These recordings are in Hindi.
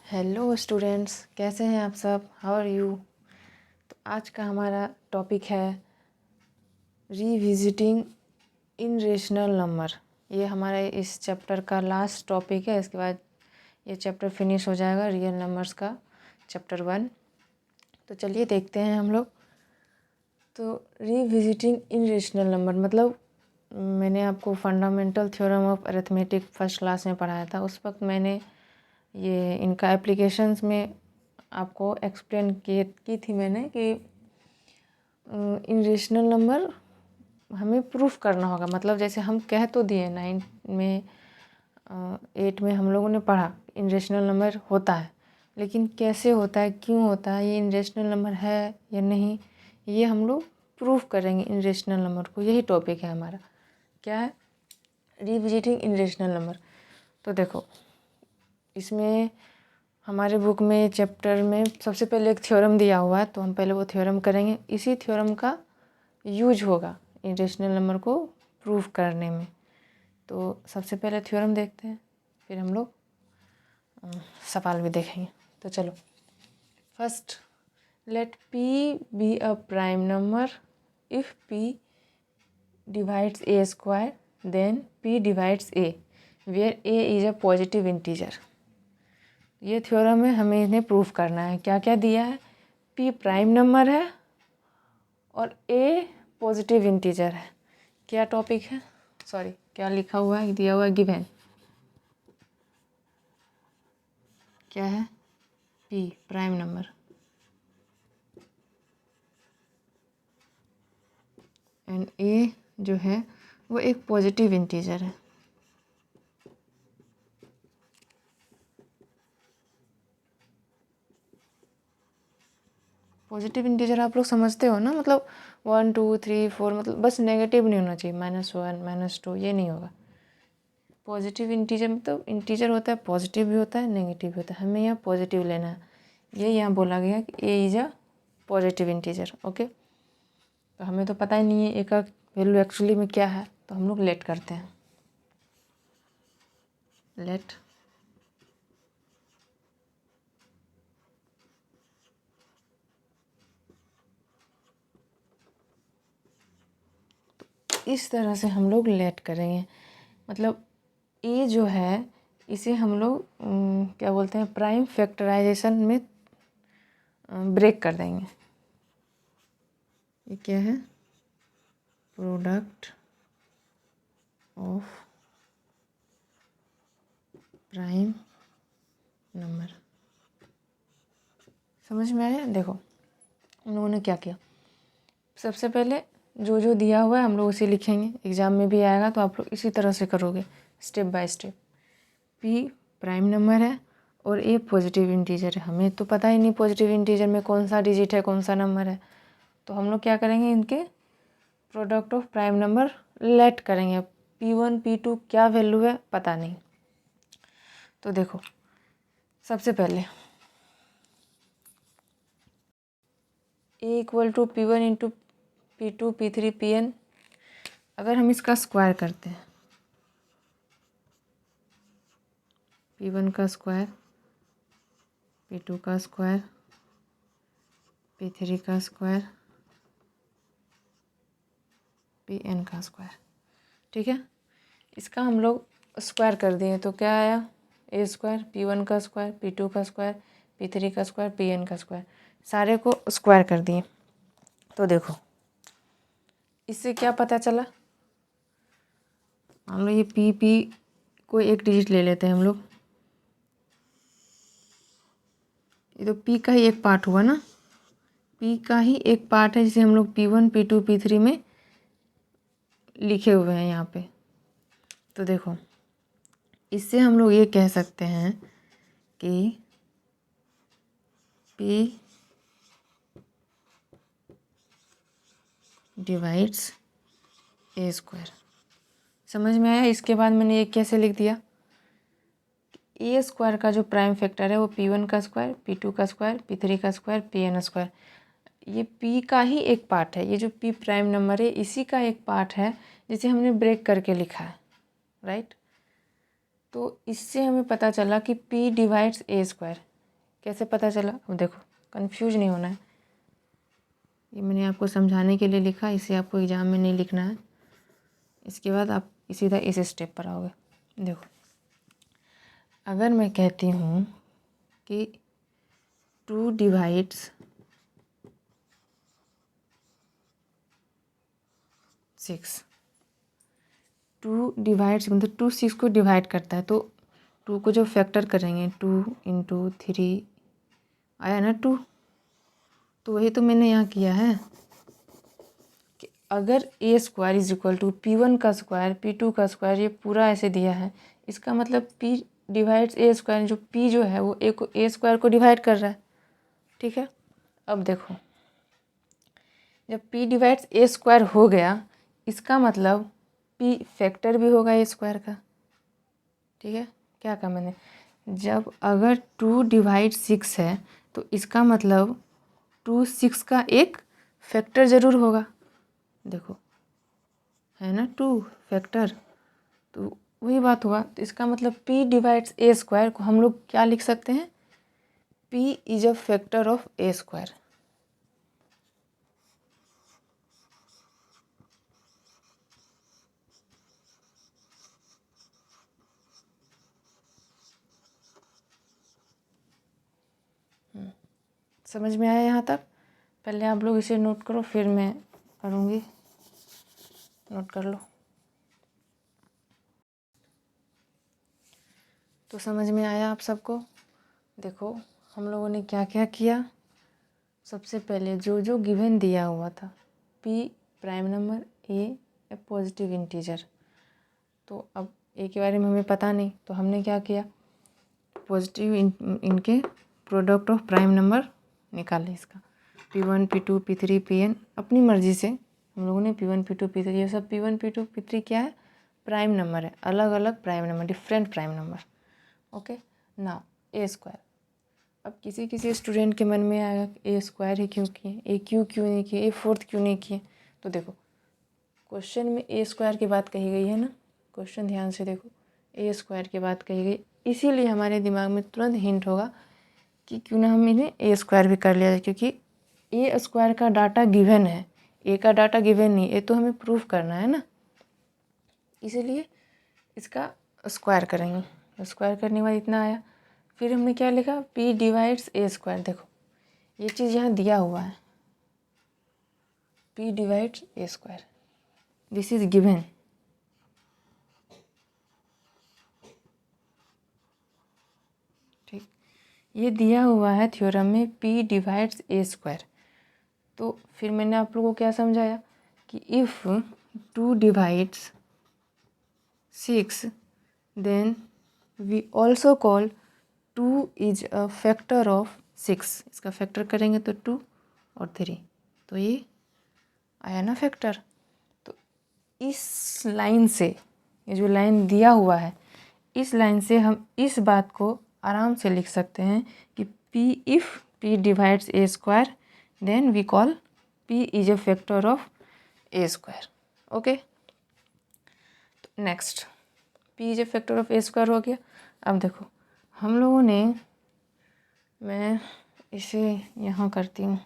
हेलो स्टूडेंट्स, कैसे हैं आप सब? How are you? तो आज का हमारा टॉपिक है रीविजिटिंग इन रेशनल नंबर। ये हमारे इस चैप्टर का लास्ट टॉपिक है। इसके बाद ये चैप्टर फिनिश हो जाएगा, रियल नंबर्स का चैप्टर 1। तो चलिए देखते हैं हम लोग। तो रीविजिटिंग इन रेशनल नंबर मतलब मैंने आपको fundamental theorem of arithmetic first class में पढ़ाया था। उस वक्त मैंने ये इनका एप्लीकेशंस में आपको एक्सप्लेन की थी मैंने कि इन रेशनल नंबर हमें प्रूफ करना होगा। मतलब जैसे हम कह तो दिए 9 में 8 में हम लोगों ने पढ़ा इन रेशनल नंबर होता है, लेकिन कैसे होता है, क्यों होता है, ये इन रेशनल नंबर है या नहीं, ये हम लोग प्रूफ करेंगे इन रेशनल नंबर को। यही टॉपिक है हमारा। क्या है? रिविजिटिंग इन रेशनल नंबर। तो देखो, इसमें हमारे बुक में चैप्टर में सबसे पहले एक थ्योरम दिया हुआ है, तो हम पहले वो थ्योरम करेंगे। इसी थ्योरम का यूज होगा इन रेशनल नंबर को प्रूफ करने में। तो सबसे पहले थ्योरम देखते हैं, फिर हम लोग सवाल भी देखेंगे। तो चलो, first, let P be a prime number if P divides A square then P divides A where A is a positive integer. ये थ्योरम है, हमें इन्हें प्रूफ करना है। क्या क्या दिया है? पी प्राइम नंबर है और ए पॉजिटिव इंटीजर है। क्या टॉपिक है? सॉरी, क्या लिखा हुआ है, दिया हुआ है गिवन। क्या है? पी प्राइम नंबर एंड ए जो है वो एक पॉजिटिव इंटीजर है। पॉजिटिव इंटीजर आप लोग समझते हो ना, मतलब 1 2 3 4, मतलब बस नेगेटिव नहीं होना चाहिए। -1 -2 ये नहीं होगा। पॉजिटिव इंटीजर मतलब इंटीजर होता है, पॉजिटिव भी होता है, नेगेटिव भी होता है। हमें यहाँ पॉजिटिव लेना है। ये यहाँ बोला गया कि ए is a positive integer. Okay, तो हमें तो पता ही नहीं है ए का वैल्यू एक्चुअली में क्या है, तो हम लोग लेट करते हैं। लेट इस तरह से हम लोग लेट करेंगे। मतलब ए जो है इसे हम लोग क्या बोलते हैं, प्राइम फैक्टराइजेशन में ब्रेक कर देंगे। ये क्या है? Product of prime number. समझ में आया? देखो, हम लोगों ने क्या किया। सबसे पहले जो जो दिया हुआ है हम लोग उसे लिखेंगे। एग्ज़ाम में भी आएगा तो आप लोग इसी तरह से करोगे, step by step. P prime number है और ए पॉजिटिव इंटीजर है। हमें तो पता ही नहीं पॉजिटिव इंटीजर में कौन सा डिजिट है, कौन सा नंबर है। तो हम लोग क्या करेंगे, इनके product of prime number let करेंगे। P1 P2 क्या वैल्यू है पता नहीं। तो देखो, सबसे पहले A equal to P1 into P2 P3 Pn। अगर हम इसका स्क्वायर करते हैं, P1 का स्क्वायर, P2 का स्क्वायर, P3 का स्क्वायर, Pn का स्क्वायर, ठीक है। इसका हम लोग स्क्वायर कर दिए तो क्या आया? ए स्क्वायर, P1 का स्क्वायर, P2 का स्क्वायर, P3 का स्क्वायर, Pn का स्क्वायर, सारे को स्क्वायर कर दिए। तो देखो, इससे क्या पता चला? हम लोग ये पी को एक डिजिट ले लेते हैं हम लोग। ये तो पी का ही एक पार्ट हुआ ना, पी का ही एक पार्ट है जिसे हम लोग P1 P2 P3 में लिखे हुए हैं यहाँ पे। तो देखो, इससे हम लोग ये कह सकते हैं कि P डिवाइड्स ए स्क्वायर। समझ में आया? इसके बाद मैंने ये कैसे लिख दिया, ए स्क्वायर का जो प्राइम फैक्टर है वो P1 का स्क्वायर, P2 का स्क्वायर, P3 का स्क्वायर, Pn स्क्वायर। ये P का ही एक पार्ट है। ये जो P प्राइम नंबर है इसी का एक पार्ट है जिसे हमने ब्रेक करके लिखा है, राइट। तो इससे हमें पता चला कि P डिवाइड्स ए स्क्वायर। कैसे पता चला? अब देखो, कंफ्यूज नहीं होना है, ये मैंने आपको समझाने के लिए लिखा, इसे आपको एग्ज़ाम में नहीं लिखना है। इसके बाद आप सीधा इस स्टेप पर आओगे। देखो, अगर मैं कहती हूँ कि 2 डिवाइड्स 6, 2 डिवाइड्स मतलब 2 6 को डिवाइड करता है, तो 2 को जब फैक्टर करेंगे 2 × 3 आया ना 2, तो वही तो मैंने यहाँ किया है कि अगर a² is equal to P1 का स्क्वायर P2 का स्क्वायर, ये पूरा ऐसे दिया है, इसका मतलब P डिवाइड्स a², जो P जो है वो a² को डिवाइड कर रहा है। ठीक है, अब देखो, जब P डिवाइड्स a² हो गया, इसका मतलब P फैक्टर भी होगा a² का। ठीक है, क्या कहा मैंने? जब अगर 2 डिवाइड 6 है तो इसका मतलब 2 6 का एक फैक्टर ज़रूर होगा। देखो, है ना 2 फैक्टर, तो वही बात हुआ। तो इसका मतलब P डिवाइड्स a² को हम लोग क्या लिख सकते हैं? P is a factor of a²। समझ में आया यहाँ तक? पहले आप लोग इसे नोट करो, फिर मैं करूँगी, नोट कर लो। तो समझ में आया आप सबको? देखो, हम लोगों ने क्या क्या किया। सबसे पहले जो जो गिवन दिया हुआ था, P prime number, A positive integer, तो अब A के बारे में हमें पता नहीं, तो हमने क्या किया, पॉजिटिव इनके प्रोडक्ट ऑफ प्राइम नंबर निकाले। इसका P1 P2 P3 Pn, अपनी मर्ज़ी से हम लोगों ने P1 P2 P3, ये सब P1 P2 P3 क्या है? प्राइम नंबर है, अलग अलग prime number, different prime number. Okay, now a²। अब किसी किसी स्टूडेंट के मन में आएगा a² ही क्यों किए, a क्यों नहीं किए, a4 क्यों नहीं किए? तो देखो, क्वेश्चन में a² की बात कही गई है ना, क्वेश्चन ध्यान से देखो, a² की बात कही गई, इसीलिए हमारे दिमाग में तुरंत हिंट होगा कि क्यों ना हम इन्हें a² भी कर लिया जाए, क्योंकि a² का डाटा गिवन है, a का डाटा गिवन नहीं, ये तो हमें प्रूफ करना है ना, इसीलिए इसका स्क्वायर करेंगे। स्क्वायर करने के बाद इतना आया, फिर हमने क्या लिखा, P डिवाइड्स a²। देखो, ये चीज़ यहाँ दिया हुआ है, P divides a², this is given. ठीक, ये दिया हुआ है थ्योरम में P डिवाइड्स a²। तो फिर मैंने आप लोगों को क्या समझाया कि if 2 divides 6 then we also call 2 is a factor of 6। इसका फैक्टर करेंगे तो 2 और 3, तो ये आया ना फैक्टर। तो इस लाइन से, ये जो लाइन दिया हुआ है, इस लाइन से हम इस बात को आराम से लिख सकते हैं कि P if P divides a² then we call P is a factor of a²। Okay, तो next P is a factor of a² हो गया। अब देखो, हम लोगों ने, मैं इसे यहाँ करती हूँ,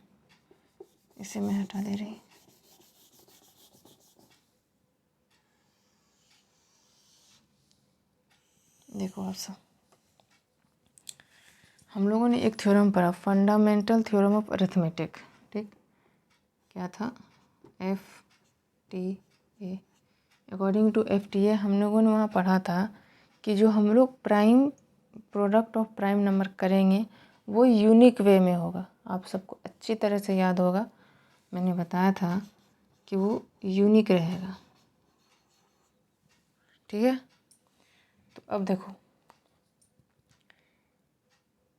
इसे मैं हटा दे रही, देखो आप सब, हम लोगों ने एक थ्योरम पढ़ा, फंडामेंटल थ्योरम ऑफ अरिथमेटिक। ठीक, क्या था? FTA। अकॉर्डिंग टू FTA हम लोगों ने वहाँ पढ़ा था कि जो हम लोग prime product of prime number करेंगे वो यूनिक वे में होगा। आप सबको अच्छी तरह से याद होगा, मैंने बताया था कि वो यूनिक रहेगा। ठीक है, तो अब देखो,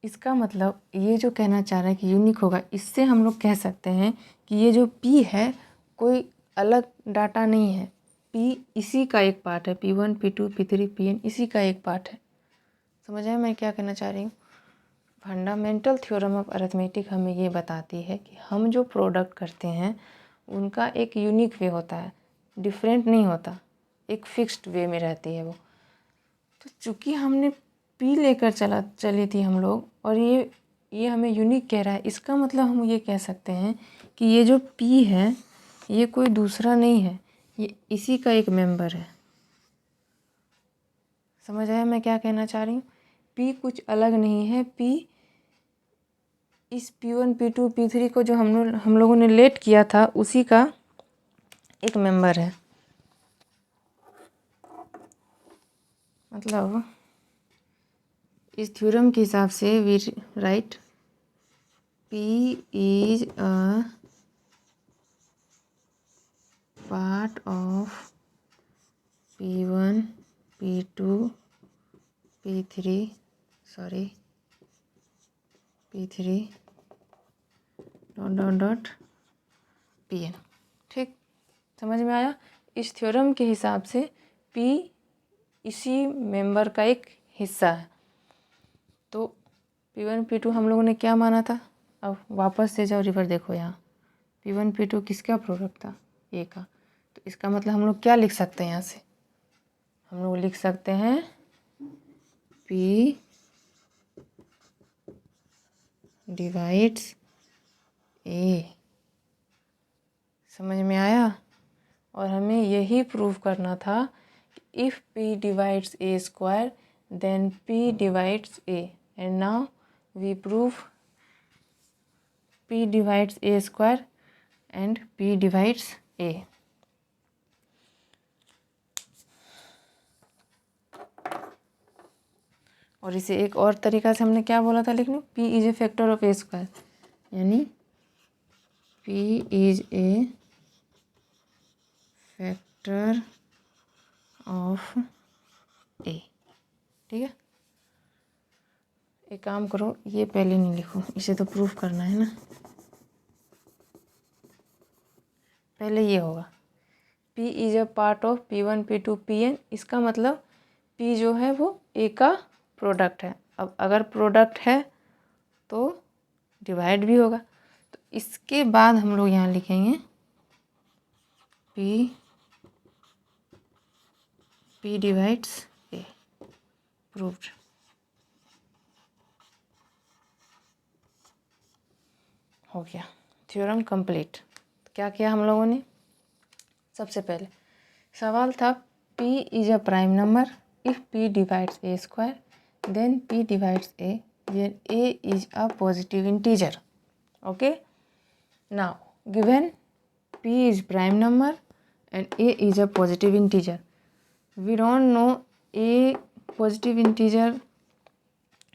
इसका मतलब ये जो कहना चाह रहा है कि यूनिक होगा, इससे हम लोग कह सकते हैं कि ये जो P है कोई अलग डाटा नहीं है, P इसी का एक पार्ट है, P1 P2 P3 Pn इसी का एक पार्ट है। समझ आए मैं क्या कहना चाह रही हूँ? फंडामेंटल थ्योरम ऑफ अरिथमेटिक हमें ये बताती है कि हम जो प्रोडक्ट करते हैं उनका एक यूनिक वे होता है, डिफरेंट नहीं होता, एक फिक्स्ड वे में रहती है वो। तो चूँकि हमने P लेकर चली थी हम लोग, और ये ये हमें यूनिक कह रहा है, इसका मतलब हम ये कह सकते हैं कि ये जो P है ये कोई दूसरा नहीं है, ये इसी का एक मेंबर है। समझ आया मैं क्या कहना चाह रही हूँ? P कुछ अलग नहीं है, P इस P1 P2 P3 को जो हम लोगों ने लेट किया था उसी का एक मेंबर है। मतलब इस थ्योरम के हिसाब से we write P is a part of P1 P2 P3 dot Pn। ठीक, समझ में आया? इस थ्योरम के हिसाब से P इसी मेंबर का एक हिस्सा है। तो P1 P2 हम लोगों ने क्या माना था? अब वापस से जाओ, रिवर देखो यहाँ, P1 P2 किसका प्रोडक्ट था? A का। तो इसका मतलब हम लोग क्या लिख सकते हैं यहाँ से? हम लोग लिख सकते हैं P डिवाइड्स A। समझ में आया? और हमें यही प्रूव करना था, if P divides A square then P divides A, and now we prove P divides A square and P divides A। और इसे एक और तरीका से हमने क्या बोला था लिखने? P is a factor of A square, यानी P is a factor of A। ठीक है, एक काम करो, ये पहले नहीं लिखो, इसे तो प्रूफ करना है ना। पहले ये होगा P is a part of P1 P2 Pn। इसका मतलब P जो है वो A का प्रोडक्ट है। अब अगर प्रोडक्ट है तो डिवाइड भी होगा। तो इसके बाद हम लोग यहाँ लिखेंगे P डिवाइड्स A। प्रूव्ड। हो गया, थ्योरम कंप्लीट। क्या किया हम लोगों ने? सबसे पहले सवाल था P is a prime number if P divides A square then P divides A where A is a positive integer. Okay, now given P is prime number and A is a positive integer. We don't know A positive integer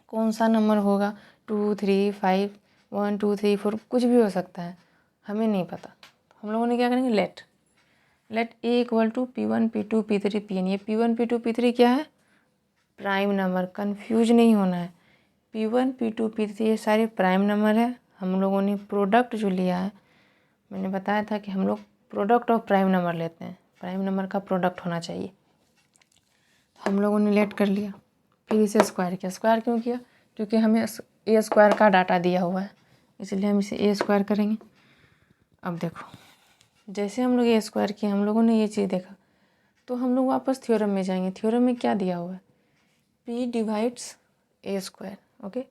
कौन सा नंबर होगा, 2 3 5 1 2 3 4 कुछ भी हो सकता है, हमें नहीं पता। हम लोगों ने क्या करेंगे, let A equal to P1 P2 P3 Pn। ये P1 P2 P3 क्या है? प्राइम नंबर, कंफ्यूज नहीं होना है। P1 P2 P3 ये सारे प्राइम नंबर है। हम लोगों ने प्रोडक्ट जो लिया है, मैंने बताया था कि हम लोग प्रोडक्ट ऑफ प्राइम नंबर लेते हैं, प्राइम नंबर का प्रोडक्ट होना चाहिए। हम लोगों ने लेट कर लिया, फिर इसे स्क्वायर किया। स्क्वायर क्यों किया? क्योंकि हमें A स्क्वायर का डाटा दिया हुआ है, इसलिए हम इसे A स्क्वायर करेंगे। अब देखो, जैसे हम लोग A स्क्वायर किए, हम लोगों ने ये चीज़ देखा, तो हम लोग वापस थ्योरम में जाएंगे। थ्योरम में क्या दिया हुआ है? P divides A square. Okay,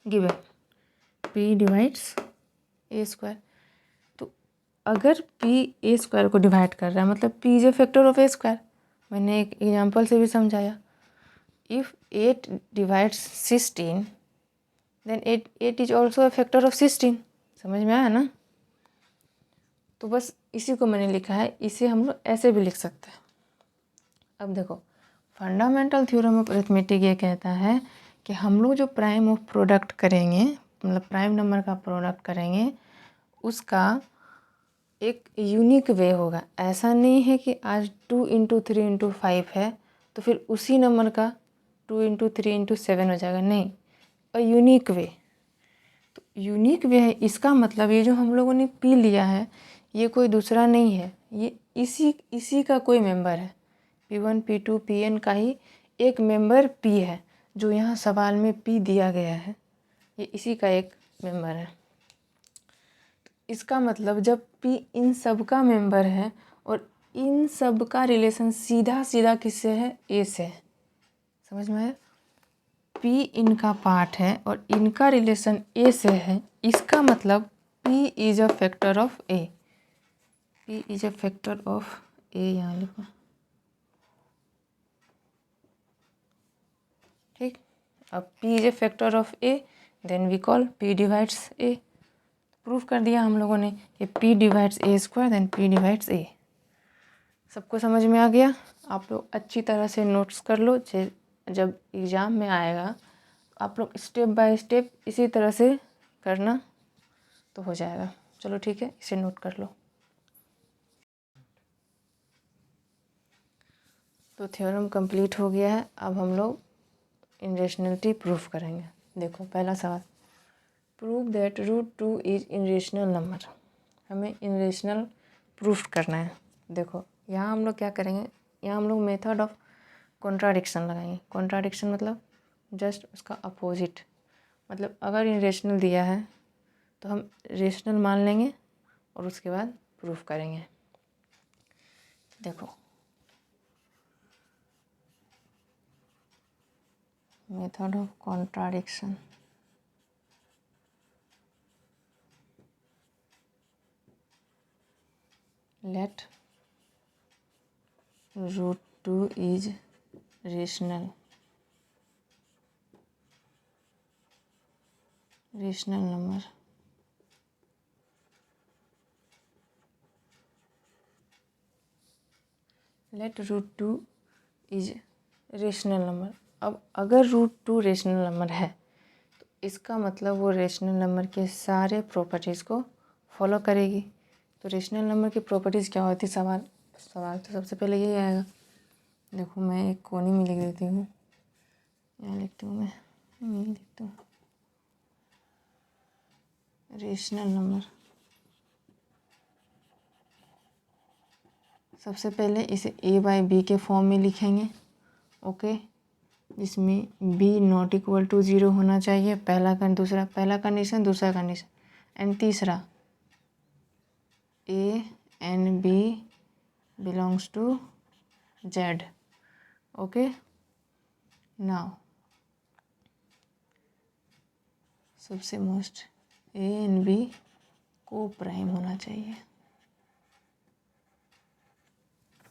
given P divides A square. तो अगर P A स्क्वायर को डिवाइड कर रहा है, मतलब P is a factor of A square. मैंने एक एग्जाम्पल से भी समझाया, if 8 divides 16 then 8 is also a factor of 16। समझ में आया ना? तो बस इसी को मैंने लिखा है, इसे हम लोग ऐसे भी लिख सकते हैं। अब देखो, फंडामेंटल थ्योरम ऑफ अरिथमेटिक ये कहता है कि हम लोग जो प्राइम ऑफ प्रोडक्ट करेंगे, मतलब प्राइम नंबर का प्रोडक्ट करेंगे, उसका एक यूनिक वे होगा। ऐसा नहीं है कि आज 2 × 3 × 5 है तो फिर उसी नंबर का 2 × 3 × 7 हो जाएगा। नहीं, अ यूनिक वे। तो यूनिक वे है, इसका मतलब ये जो हम लोगों ने P लिया है ये कोई दूसरा नहीं है, ये इसी का कोई मेंबर है। P1 P2 Pn का ही एक मेंबर P है, जो यहाँ सवाल में P दिया गया है, ये इसी का एक मेंबर है। इसका मतलब जब P इन सब का मेंबर है और इन सब का रिलेशन सीधा सीधा किससे है? A से है। समझ में आया? P इनका पार्ट है और इनका रिलेशन A से है, इसका मतलब P is a factor of A। P is a factor of A यहाँ लिखो, ठीक। अब P is a factor of A, then we call P divides A। Proof कर दिया हम लोगों ने कि P divides A square then P divides A। सबको समझ में आ गया? आप लोग अच्छी तरह से नोट्स कर लो, जब एग्ज़ाम में आएगा आप लोग स्टेप बाय स्टेप इसी तरह से करना तो हो जाएगा। चलो ठीक है, इसे नोट कर लो। तो थ्योरम कंप्लीट हो गया है। अब हम लोग इनरेशनलिटी प्रूफ करेंगे। देखो पहला सवाल, prove that √2 is irrational number. हमें इनरेशनल प्रूफ करना है। देखो यहाँ हम लोग क्या करेंगे, यहाँ हम लोग मेथड ऑफ कॉन्ट्राडिक्शन लगाएंगे। कॉन्ट्राडिक्शन मतलब जस्ट उसका अपोजिट। मतलब अगर इनरेशनल दिया है तो हम रेशनल मान लेंगे और उसके बाद प्रूफ करेंगे। देखो method of contradiction, let √2 is rational number। Let √2 is rational number. अब अगर √2 रेशनल नंबर है तो इसका मतलब वो रेशनल नंबर के सारे प्रॉपर्टीज़ को फॉलो करेगी। तो रेशनल नंबर की प्रॉपर्टीज़ क्या होती है? सवाल तो सबसे पहले यही आएगा। देखो मैं एक कोने में लिख देती हूँ, यहाँ लिखती हूँ, मैं यही लिखती हूँ रेशनल नंबर। सबसे पहले इसे a/b के फॉर्म में लिखेंगे, ओके। जिसमें b नॉट इक्वल टू 0 होना चाहिए, पहला कंडीशन, दूसरा कंडीशन, एंड तीसरा a and b belongs to z, okay. Now सबसे मोस्ट a and b को प्राइम होना चाहिए।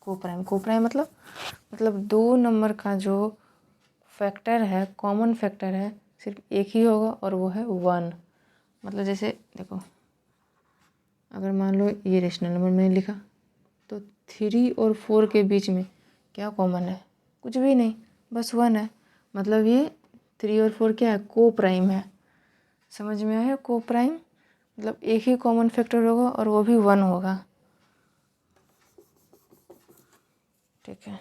को प्राइम मतलब दो नंबर का जो फैक्टर है, कॉमन फैक्टर है, सिर्फ एक ही होगा और वो है 1। मतलब जैसे देखो, अगर मान लो ये रेशनल नंबर मैंने लिखा तो 3 और 4 के बीच में क्या कॉमन है? कुछ भी नहीं, बस 1 है। मतलब ये 3 और 4 क्या है? को प्राइम है। समझ में आया? को प्राइम मतलब एक ही कॉमन फैक्टर होगा और वो भी 1 होगा, ठीक है।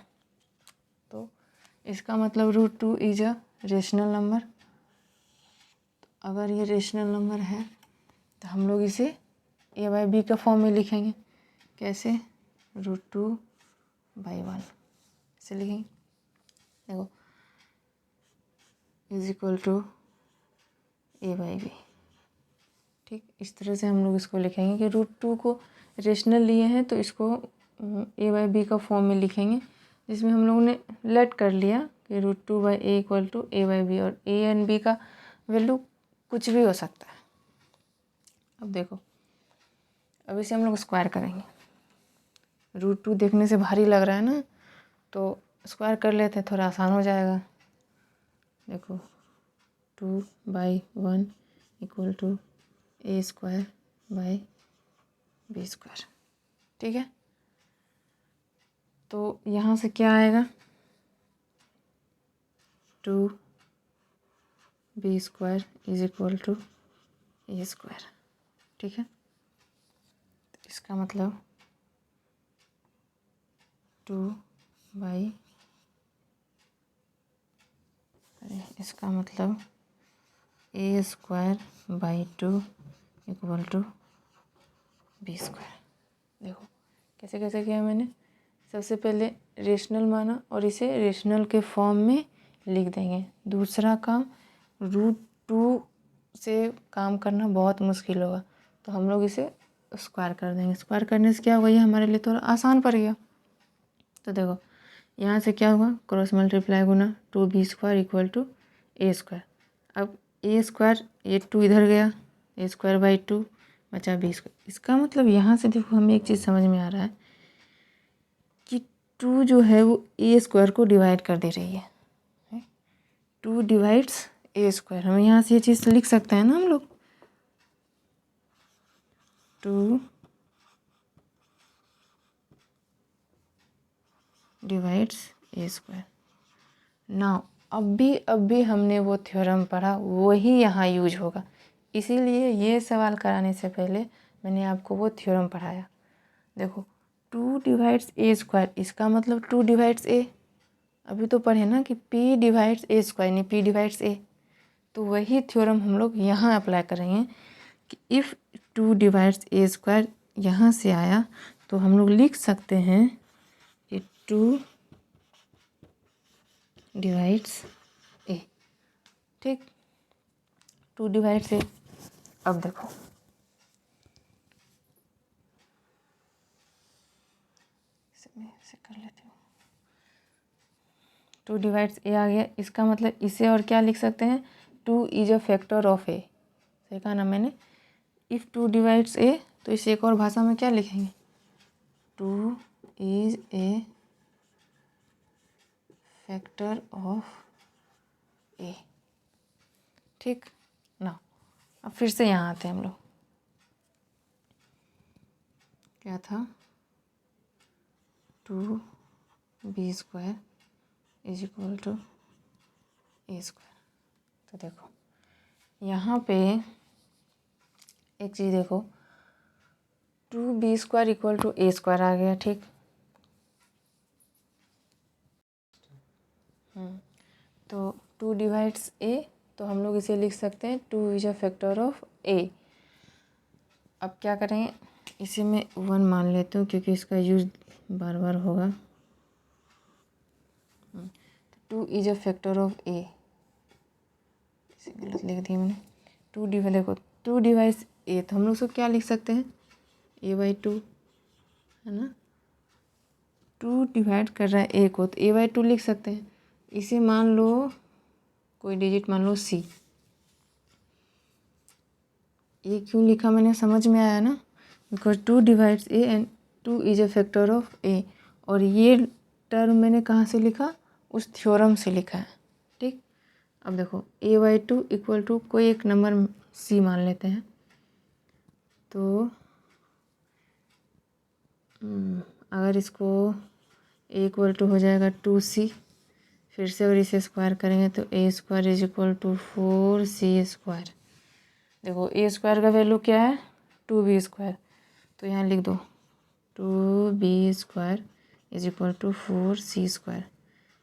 तो इसका मतलब √2 इज अ रेशनल नंबर। अगर ये रेशनल नंबर है तो हम लोग इसे a/b का फॉर्म में लिखेंगे। कैसे? √2/1 इसे लिखेंगे। देखो इज इक्वल टू a/b, ठीक। इस तरह से हम लोग इसको लिखेंगे कि √2 को रेशनल लिए हैं तो इसको a/b का फॉर्म में लिखेंगे, जिसमें हम लोगों ने लेट कर लिया कि √2/a इक्वल टू a/b, और a एंड b का वैल्यू कुछ भी हो सकता है। अब देखो, अब इसे हम लोग स्क्वायर करेंगे। √2 देखने से भारी लग रहा है ना, तो स्क्वायर कर लेते हैं, थोड़ा आसान हो जाएगा। देखो 2/1 इक्वल टू a²/b², ठीक है। तो यहाँ से क्या आएगा? 2b² is equal to a², ठीक है। तो इसका मतलब 2/इसका मतलब a²/2 इक्वल टू b²। देखो कैसे कैसे किया मैंने। सबसे पहले रेशनल माना और इसे रेशनल के फॉर्म में लिख देंगे। दूसरा काम, √2 से काम करना बहुत मुश्किल होगा, तो हम लोग इसे स्क्वायर कर देंगे। स्क्वायर करने से क्या होगा? ये हमारे लिए थोड़ा आसान पड़ गया। तो देखो यहाँ से क्या होगा? क्रॉस मल्टीप्लाई गुना 2b² equal to A square. अब ए स्क्वायर, ये 2 इधर गया, ए स्क्वायर बाई 2 बचा बी स्क्वायर। इसका मतलब यहाँ से देखो हमें एक चीज़ समझ में आ रहा है कि 2 जो है वो ए स्क्वायर को डिवाइड कर दे रही है। 2 डिवाइड्स ए स्क्वायर। हम यहाँ से ये चीज़ लिख सकते हैं ना हम लोग, 2 डिवाइड्स ए स्क्वायर। नाउ अब भी हमने वो थ्योरम पढ़ा, वही यहाँ यूज होगा। इसीलिए ये सवाल कराने से पहले मैंने आपको वो थ्योरम पढ़ाया। देखो 2 डिवाइड्स ए स्क्वायर, इसका मतलब 2 डिवाइड्स ए। अभी तो पढ़े ना कि p डिवाइड्स ए स्क्वायर, नहीं p डिवाइड्स ए। तो वही थ्योरम हम लोग यहाँ अप्लाई करेंगे कि इफ़ 2 डिवाइड्स ए स्क्वायर यहाँ से आया तो हम लोग लिख सकते हैं कि 2 डिवाइड्स ए। ठीक, 2 डिवाइड्स ए। अब देखो इसे कर लेती हूँ, 2 डिवाइड्स ए आ गया। इसका मतलब इसे और क्या लिख सकते हैं, 2 इज अ फैक्टर ऑफ ए। सही कहा ना मैंने। इफ़ 2 डिवाइड्स ए, तो इसे एक और भाषा में क्या लिखेंगे, 2 इज ए फैक्टर ऑफ ए। ठीक ना। अब फिर से यहाँ आते हैं हम लोग, क्या था, 2 B square is equal to A square. तो देखो यहाँ पे एक चीज़ देखो, 2 B square equal to A square आ गया। ठीक, तो 2 डिवाइड्स ए, तो हम लोग इसे लिख सकते हैं 2 इज अ फैक्टर ऑफ ए। अब क्या करेंगे, इसे मैं 1 मान लेती हूँ क्योंकि इसका यूज बार बार होगा। 2 इज अ फैक्टर ऑफ ए, इसे गलत लिख दिया मैंने। 2 डिवाइड, देखो 2 डिवाइड्स ए, तो हम लोग उसको क्या लिख सकते हैं, ए बाई 2, है ना। 2 डिवाइड कर रहा है ए को, तो ए बाई 2 लिख सकते हैं। इसे मान लो कोई डिजिट, मान लो सी। ये क्यों लिखा मैंने, समझ में आया ना, because 2 divides A and 2 is a factor of A. और ये टर्म मैंने कहाँ से लिखा, उस थ्योरम से लिखा है। ठीक, अब देखो ए बाई 2 इक्वल टू कोई एक नंबर सी मान लेते हैं। तो अगर इसको ए इक्वल टू हो जाएगा 2c, फिर से अगर इसे स्क्वायर करेंगे तो A square is equal to 4c square. देखो ए स्क्वायर का वैल्यू क्या है, 2b स्क्वायर, तो यहाँ लिख दो 2b square is equal to 4c square.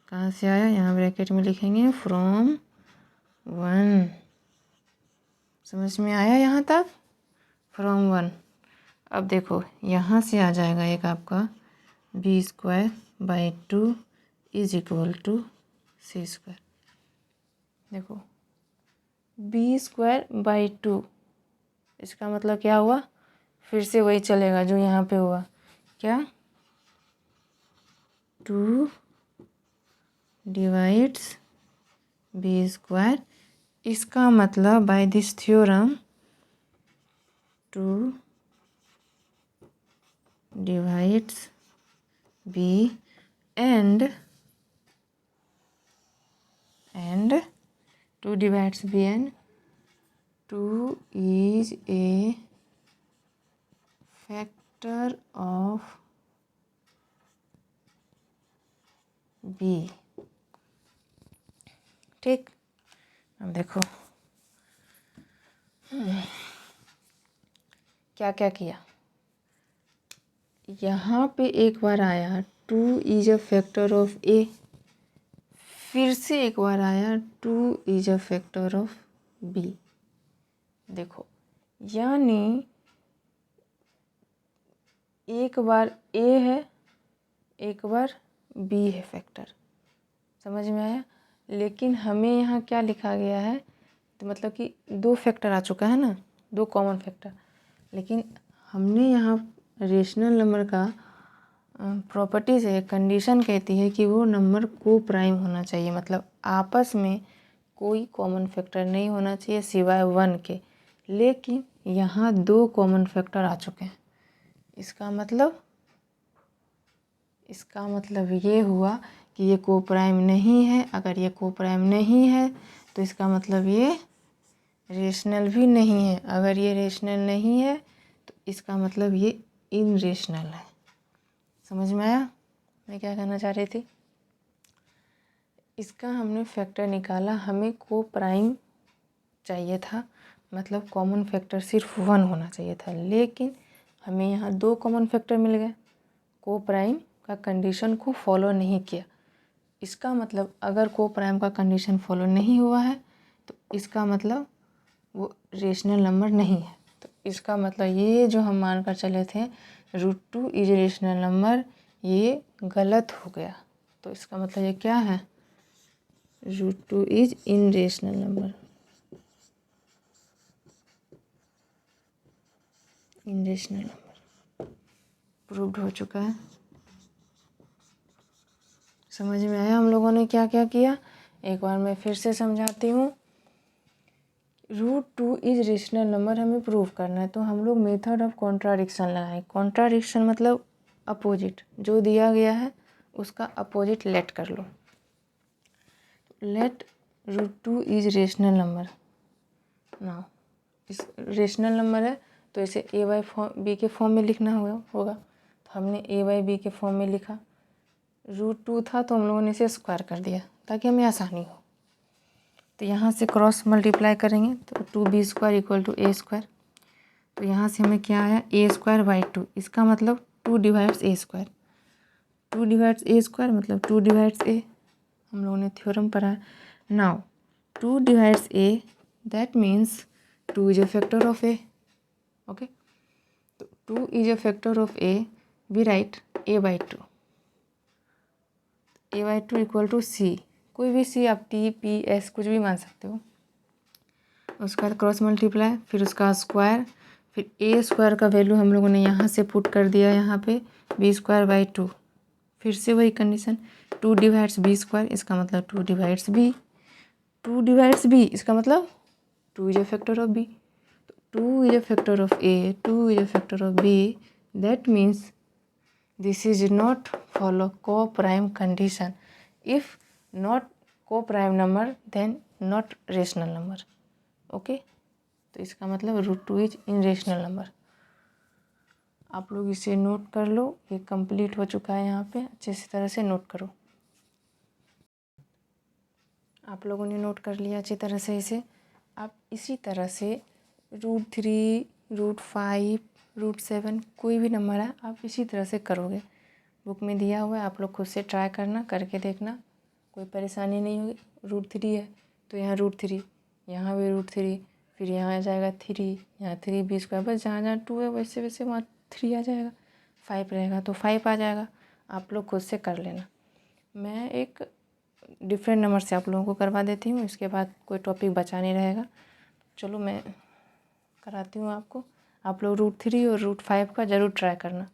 कहाँ से आया, यहाँ ब्रैकेट में लिखेंगे फ्रॉम 1। समझ में आया यहाँ तक, फ्रॉम 1। अब देखो यहाँ से आ जाएगा एक आपका b square by 2 is equal to c square. देखो b स्क्वायर बाई 2, इसका मतलब क्या हुआ, फिर से वही चलेगा जो यहाँ पे हुआ, क्या, 2 डिवाइड्स b स्क्वायर। इसका मतलब by this theorem 2 divides b and 2 divides b and 2 is a factor of b। ठीक, अब देखो क्या क्या किया, यहाँ पे एक बार आया 2 is a factor of A, फिर से एक बार आया 2 is a factor of B. देखो यानी एक बार ए है, एक बार बी है फैक्टर। समझ में आया, लेकिन हमें यहाँ क्या लिखा गया है, तो मतलब कि 2 फैक्टर आ चुका है ना, 2 कॉमन फैक्टर। लेकिन हमने यहाँ रेशनल नंबर का प्रॉपर्टीज है, कंडीशन कहती है कि वो नंबर को प्राइम होना चाहिए, मतलब आपस में कोई कॉमन फैक्टर नहीं होना चाहिए सिवाय 1 के, लेकिन यहाँ 2 कॉमन फैक्टर आ चुके हैं। इसका मतलब ये हुआ कि ये कोप्राइम नहीं है। अगर ये कोप्राइम नहीं है तो इसका मतलब ये रेशनल भी नहीं है। अगर ये रेशनल नहीं है तो इसका मतलब ये इनरेशनल है। समझ में आया मैं क्या कहना चाह रही थी? इसका हमने फैक्टर निकाला, हमें कोप्राइम चाहिए था, मतलब कॉमन फैक्टर सिर्फ 1 होना चाहिए था, लेकिन हमें यहाँ 2 कॉमन फैक्टर मिल गए। कोप्राइम का कंडीशन को फॉलो नहीं किया। इसका मतलब अगर कोप्राइम का कंडीशन फॉलो नहीं हुआ है तो इसका मतलब वो रेशनल नंबर नहीं है। तो इसका मतलब ये जो हम मान कर चले थे √2 इज रेशनल नंबर, ये गलत हो गया। तो इसका मतलब ये क्या है? √2 is irrational number. इनरेशनल number proved हो चुका है। समझ में आया हम लोगों ने क्या क्या किया? एक बार मैं फिर से समझाती हूँ। √2 इज रेशनल नंबर हमें प्रूव करना है, तो हम लोग मेथड ऑफ कॉन्ट्राडिक्शन लगाएं। कॉन्ट्राडिक्शन मतलब अपोजिट, जो दिया गया है उसका अपोजिट लेट कर लो। Let √2 is rational number. ना इस रेशनल नंबर है तो इसे a/b के फॉर्म में लिखना होगा। तो हमने a/b के फॉर्म में लिखा। √2 था तो हम लोगों ने इसे स्क्वायर कर दिया ताकि हमें आसानी हो। तो यहाँ से क्रॉस मल्टीप्लाई करेंगे तो 2b² = a²। तो यहाँ से हमें क्या आया? a²/2। इसका मतलब 2 डिवाइड्स a²। 2 डिवाइड्स a² मतलब 2 डिवाइड्स a। हम लोगों ने थ्योरम पढ़ा है। Now 2 divides a, that means 2 is a factor of a। Okay, तो 2 is a factor of a, we write a/2। a/2 = c। कोई भी c आप t, p, s कुछ भी मान सकते हो। उसके बाद क्रॉस मल्टीप्लाई, फिर उसका स्क्वायर, फिर a² का वैल्यू हम लोगों ने यहाँ से पुट कर दिया यहाँ पे b²/2। फिर से वही कंडीशन 2 डिवाइड्स b², इसका मतलब 2 डिवाइड्स b। 2 डिवाइड्स b इसका मतलब 2 is a factor of b। 2 is a factor of a, 2 is a factor of b, that means this is not follow co-prime condition. If not co-prime number then not rational number. Okay, तो इसका मतलब √2 इज इनरेशनल नंबर। आप लोग इसे नोट कर लो, ये कंप्लीट हो चुका है। यहाँ पे अच्छे से तरह से नोट करो। आप लोगों ने नोट कर लिया अच्छी तरह से इसे। आप इसी तरह से √3, √5, √7 कोई भी नंबर है आप इसी तरह से करोगे। बुक में दिया हुआ है, आप लोग खुद से ट्राई करना, करके देखना, कोई परेशानी नहीं होगी। √3 है तो यहाँ √3, यहाँ भी √3, फिर यहाँ आ जाएगा 3, यहाँ 3b², बस जहाँ जहाँ 2 है वैसे वैसे वहाँ 3 आ जाएगा। 5 रहेगा तो 5 आ जाएगा। आप लोग खुद से कर लेना। मैं एक डिफरेंट नंबर से आप लोगों को करवा देती हूँ, इसके बाद कोई टॉपिक बचा नहीं रहेगा। चलो मैं कराती हूँ आपको। आप लोग √3 और √5 का ज़रूर ट्राई करना।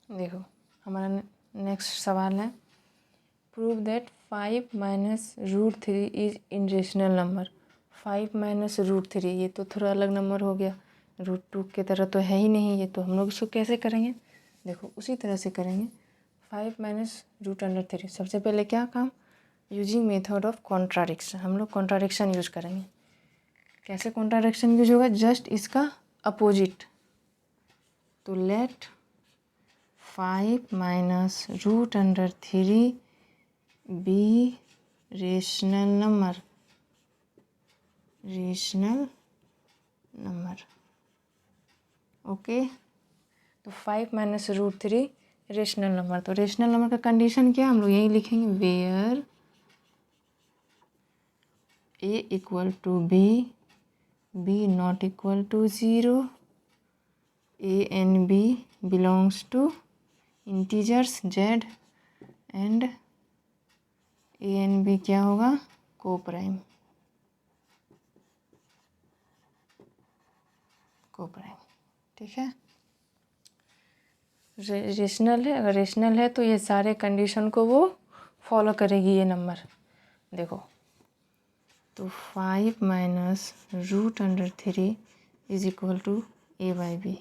देखो हमारा नेक्स्ट सवाल है, prove that 5 - √3 is irrational number. 5 - √3 ये तो थोड़ा अलग नंबर हो गया, √2 की तरह तो है ही नहीं ये। तो हम लोग इसको कैसे करेंगे? देखो उसी तरह से करेंगे। 5 - √3। सबसे पहले क्या काम? Using method of contradiction. हम लोग कॉन्ट्राडिक्शन यूज करेंगे। कैसे कॉन्ट्राडिक्शन यूज होगा? जस्ट इसका अपोजिट। तो let 5 - √3 be rational number. Okay, तो 5 - √3 रेशनल नंबर। तो रेशनल नंबर का कंडीशन क्या है? हम लोग यही लिखेंगे, where a = b, b ≠ 0, a and b belongs to integers z, and a and b क्या होगा? कोप्राइम। ठीक है। रेशनल है, अगर रेशनल है तो ये सारे कंडीशन को वो फॉलो करेगी ये नंबर। देखो तो 5 minus √3 is equal to a/b।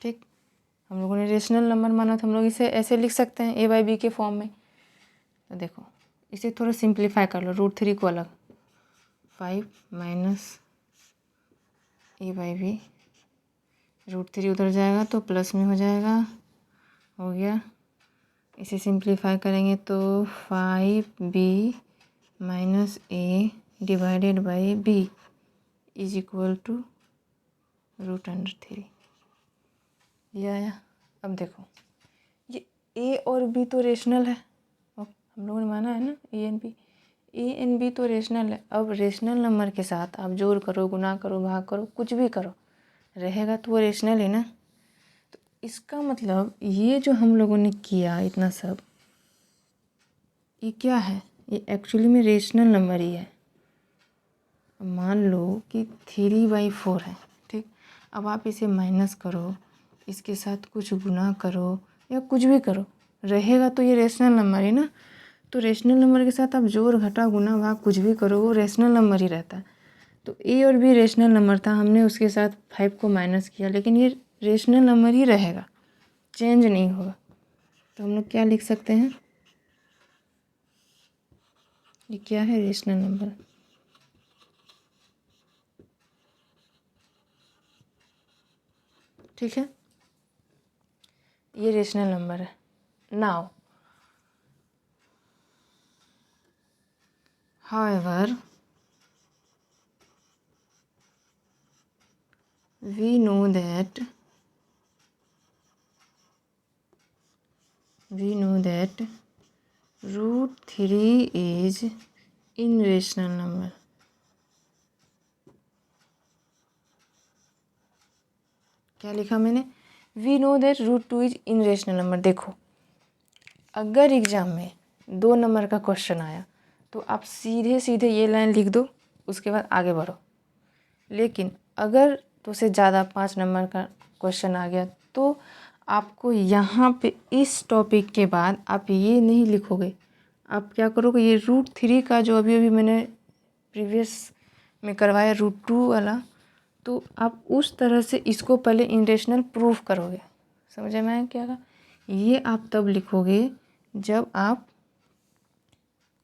ठीक, हम लोगों ने रेशनल नंबर माना तो हम लोग इसे ऐसे लिख सकते हैं a/b के फॉर्म में। तो देखो इसे थोड़ा सिंप्लीफाई कर लो, √3 को अलग, 5 माइनस a/b, √3 उधर जाएगा तो प्लस में हो जाएगा, हो गया। इसे सिंप्लीफाई करेंगे तो 5b minus a divided by b is equal to √3। ये आया। अब देखो ये a और b तो रेशनल है, हम लोगों ने माना है ना a एंड b तो रेशनल है। अब रेशनल नंबर के साथ आप जोड़ करो, गुना करो, भाग करो, कुछ भी करो, रहेगा तो वो रेशनल है ना। तो इसका मतलब ये जो हम लोगों ने किया इतना सब, ये क्या है, ये एक्चुअली में रेशनल नंबर ही है। मान लो कि 3/4 है, ठीक। अब आप इसे माइनस करो, इसके साथ कुछ गुना करो या कुछ भी करो, रहेगा तो ये रेशनल नंबर है ना। तो रेशनल नंबर के साथ आप जोड़ घटा गुना भाग कुछ भी करो, वो रेशनल नंबर ही रहता है। तो ए और बी रेशनल नंबर था, हमने उसके साथ 5 को माइनस किया, लेकिन ये रेशनल नंबर ही रहेगा, चेंज नहीं होगा। तो हम लोग क्या लिख सकते हैं, ये क्या है, रेशनल नंबर। ठीक है, ये रेशनल नंबर है। Now however we know that √3 is irrational number। क्या लिखा मैंने, we know that √2 is irrational number. देखो अगर एग्ज़ाम में 2 नंबर का क्वेश्चन आया तो आप सीधे सीधे ये लाइन लिख दो, उसके बाद आगे बढ़ो। लेकिन अगर 2 से ज़्यादा 5 नंबर का क्वेश्चन आ गया तो आपको यहाँ पे इस टॉपिक के बाद आप ये नहीं लिखोगे, आप क्या करोगे, ये √3 का जो अभी मैंने प्रीवियस में करवाया √2 वाला, तो आप उस तरह से इसको पहले इनरेशनल प्रूफ करोगे। समझ में आया क्या? ये आप तब लिखोगे जब आप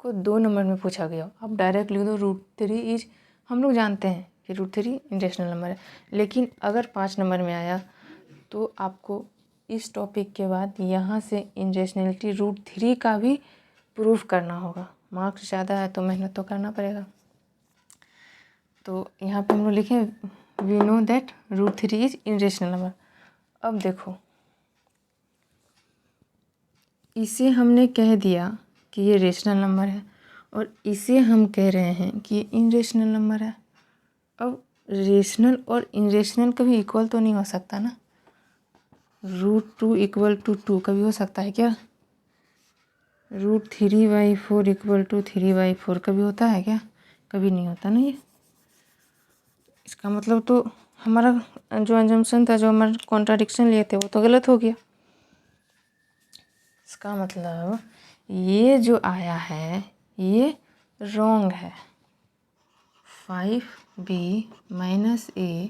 को 2 नंबर में पूछा गया, आप डायरेक्ट लिख दो √3 इज, हम लोग जानते हैं कि √3 इनरेशनल नंबर है। लेकिन अगर 5 नंबर में आया तो आपको इस टॉपिक के बाद यहाँ से इनरेशनलिटी √3 का भी प्रूफ करना होगा। मार्क्स ज़्यादा है तो मेहनत तो करना पड़ेगा। तो यहाँ पे हम लोग लिखें we know that √3 is irrational number. अब देखो इसे हमने कह दिया कि ये रेशनल नंबर है और इसे हम कह रहे हैं कि ये इनरेशनल नंबर है। अब रेशनल और इनरेशनल कभी इक्वल तो नहीं हो सकता ना, √2 इक्वल टू 2 कभी हो सकता है क्या? √3/4 इक्वल टू 3/4 कभी होता है क्या? कभी नहीं होता ना। ये इसका मतलब तो हमारा जो अजम्पशन था, जो हमारा कॉन्ट्राडिक्शन लिए थे, वो तो गलत हो गया। इसका मतलब ये जो आया है ये रॉन्ग है। 5b minus a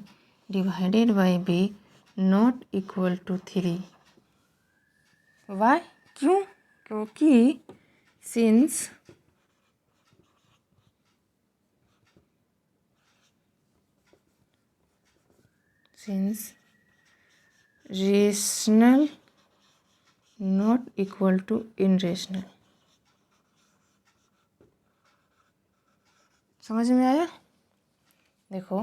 divided by b not equal to 3। Why? क्यों? क्योंकि since rational not equal to irrational. समझ में आया? देखो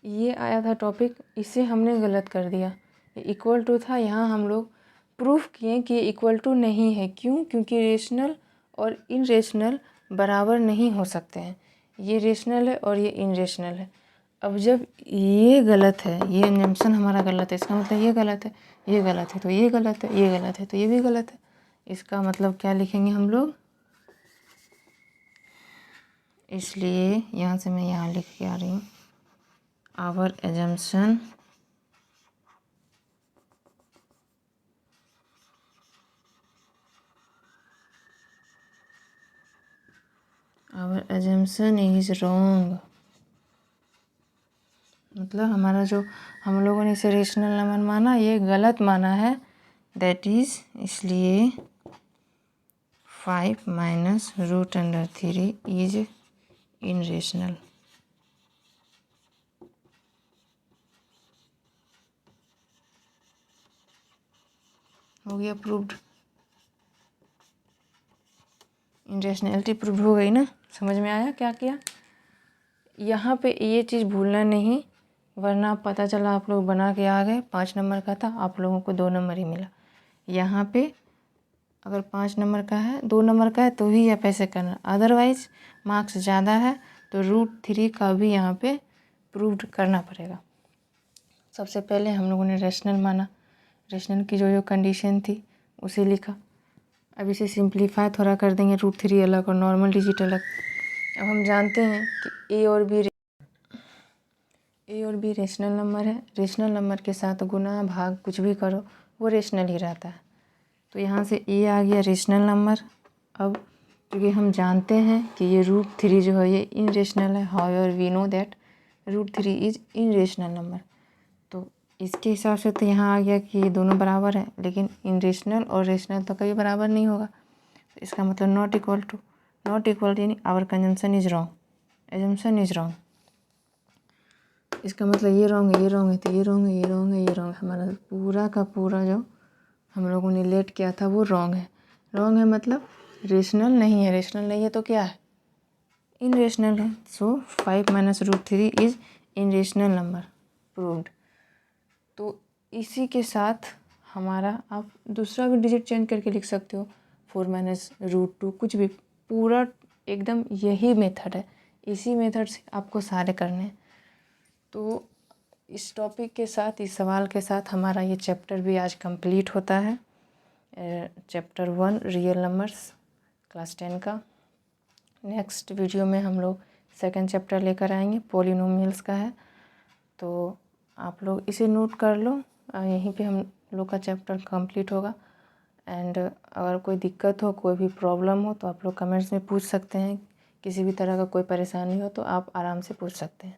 ये आया था टॉपिक, इसे हमने गलत कर दिया। ये इक्वल टू था, यहाँ हम लोग प्रूफ किए कि ये इक्वल टू नहीं है। क्यों? क्योंकि रेशनल और इनरेशनल बराबर नहीं हो सकते हैं। ये रेशनल है और ये इनरेशनल है। अब जब ये गलत है, ये अजम्पशन हमारा गलत है, इसका मतलब ये गलत है, ये गलत है तो ये गलत है, ये गलत है तो ये भी गलत है। इसका मतलब क्या लिखेंगे हम लोग? इसलिए यहाँ से मैं यहाँ लिख के आ रही हूँ, our assumption our assumption is wrong, मतलब हमारा जो हम लोगों ने इसे रेशनल नंबर माना ये गलत माना है। दैट इज इसलिए 5 माइनस रूट अंडर 3 इज इनरेशनल। हो गया प्रूव्ड, इनरेशनैलिटी प्रूव हो गई ना। समझ में आया क्या किया? यहाँ पे ये चीज़ भूलना नहीं, वरना पता चला आप लोग बना के आ गए 5 नंबर का था, आप लोगों को 2 नंबर ही मिला। यहाँ पे अगर 5 नंबर का है 2 नंबर का है तो ही आप ऐसे करना, अदरवाइज मार्क्स ज़्यादा है तो √3 का भी यहाँ पे प्रूव्ड करना पड़ेगा। सबसे पहले हम लोगों ने रेशनल माना, रेशनल की जो कंडीशन थी उसे लिखा। अब इसे सिंप्लीफाई थोड़ा कर देंगे, √3 अलग और नॉर्मल डिजिट अलग। अब हम जानते हैं कि ए और बी रेशनल नंबर है। रेशनल नंबर के साथ गुना भाग कुछ भी करो वो रेशनल ही रहता है। तो यहाँ से ए आ गया रेशनल नंबर। अब क्योंकि हम जानते हैं कि ये √3 जो है ये इनरेशनल है, however we know that √3 is irrational number. तो इसके हिसाब से तो यहाँ आ गया कि ये दोनों बराबर है, लेकिन इनरेशनल और रेशनल तो कभी बराबर नहीं होगा। तो इसका मतलब नॉट इक्वल यानी our consumption is wrong, assumption is wrong. इसका मतलब ये रॉन्ग है, ये रॉन्ग है, तो ये रॉन्ग है, ये रॉन्ग है, ये रॉन्ग है। हमारा पूरा का पूरा जो हम लोगों ने लेट किया था वो रॉन्ग है। रॉन्ग है मतलब रेशनल नहीं है, रेशनल नहीं है तो क्या है? इनरेशनल है। सो 5 minus √3 is irrational number, proved. तो इसी के साथ हमारा आप दूसरा भी डिजिट चेंज करके लिख सकते हो, 4 माइनस √2, कुछ भी, पूरा एकदम यही मेथड है। इसी मेथड से आपको सारे करने हैं। तो इस टॉपिक के साथ, इस सवाल के साथ हमारा ये चैप्टर भी आज कंप्लीट होता है। चैप्टर 1 रियल नंबर्स क्लास 10 का। नेक्स्ट वीडियो में हम लोग सेकंड चैप्टर लेकर आएंगे, पॉलिनोमियल्स का है। तो आप लोग इसे नोट कर लो, यहीं पे हम लोग का चैप्टर कंप्लीट होगा। एंड अगर कोई दिक्कत हो, कोई भी प्रॉब्लम हो तो आप लोग कमेंट्स में पूछ सकते हैं। किसी भी तरह का कोई परेशानी हो तो आप आराम से पूछ सकते हैं।